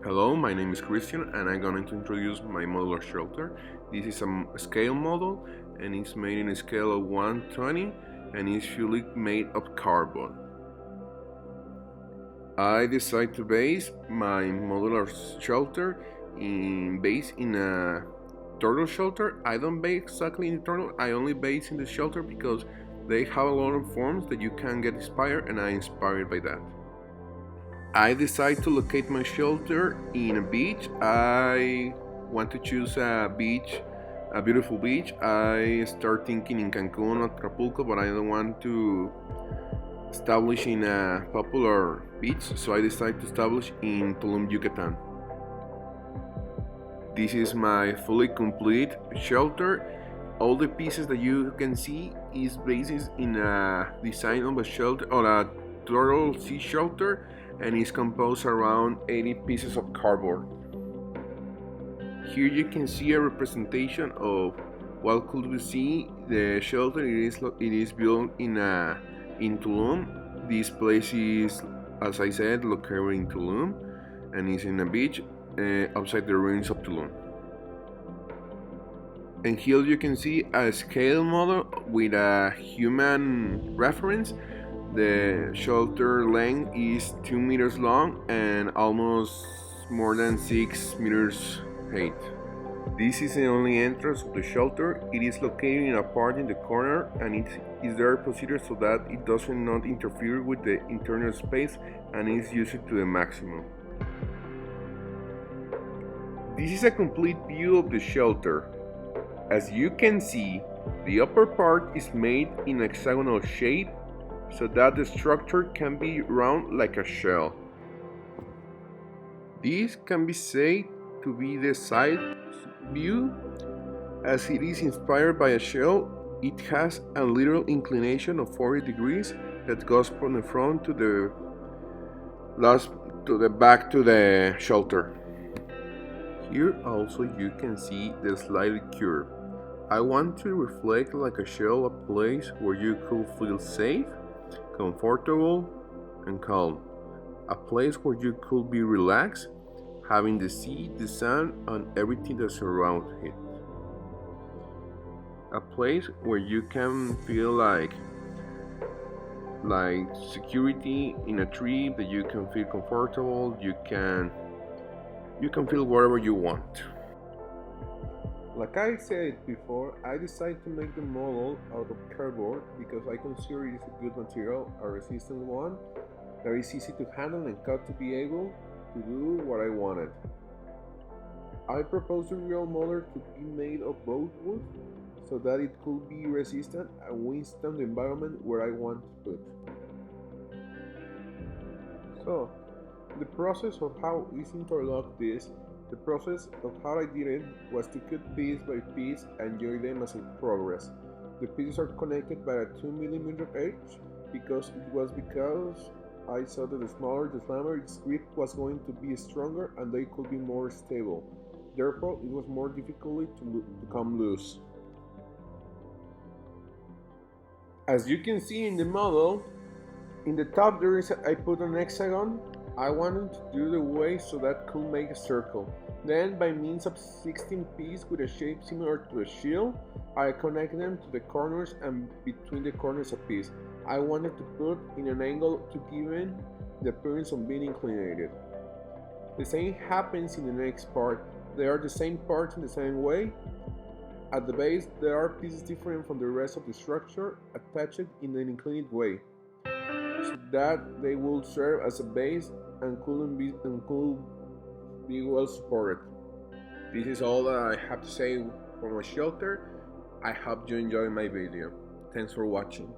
Hello, my name is Christian and I'm going to introduce my modular shelter. This is a scale model and it's made in a scale of 1:20 and is fully made of carbon. I decided to base my modular shelter in a turtle shelter. I don't base exactly in the turtle, I only base in the shelter because they have a lot of forms that you can get inspired and I'm inspired by that. I decided to locate my shelter in a beach. I want to choose a beach, a beautiful beach. I start thinking in Cancun or Acapulco, but I don't want to establish in a popular beach, so I decided to establish in Tulum, Yucatan. This is my fully complete shelter. All the pieces that you can see is based in a design of a shelter or a turtle sea shelter, and is composed around 80 pieces of cardboard. Here you can see a representation of what could we see the shelter. It is built in Tulum. This place is, as I said, located in Tulum and is in a beach outside the ruins of Tulum. And here you can see a scale model with a human reference. The shelter length is 2 meters long and almost more than 6 meters height. This is the only entrance of the shelter. It is located in a part in the corner and it is there procedure so that it does not interfere with the internal space and is used to the maximum. This is a complete view of the shelter. As you can see, the upper part is made in a hexagonal shape so that the structure can be round like a shell. This can be said to be the side view. As it is inspired by a shell, it has a little inclination of 40 degrees that goes from the front to the back to the shelter. Here also you can see the slight curve. I want to reflect like a shell, a place where you could feel safe, comfortable and calm. A place where you could be relaxed, having the sea, the sun and everything that surrounds it. A place where you can feel like security in a tree, that you can feel comfortable, you can feel whatever you want. Like I said before, I decided to make the model out of cardboard because I consider it is a good material, a resistant one, that is easy to handle and cut to be able to do what I wanted. I proposed the real model to be made of both wood so that it could be resistant and withstand the environment where I want to put. So, the process of how we interlock this, the process of how I did it was to cut piece by piece and join them as I progress. The pieces are connected by a 2mm edge because I saw that the smaller the slammer, its grip was going to be stronger and they could be more stable. Therefore, it was more difficult to come loose. As you can see in the model, in the top I put an hexagon. I wanted to do the waist so that could make a circle. Then by means of 16 pieces with a shape similar to a shield, I connect them to the corners and between the corners a piece. I wanted to put in an angle to give it the appearance of being inclinated. The same happens in the next part. They are the same parts in the same way. At the base, there are pieces different from the rest of the structure attached in an inclined way, so that they will serve as a base and could be well supported. This is all that I have to say for my shelter. I hope you enjoy my video. Thanks for watching.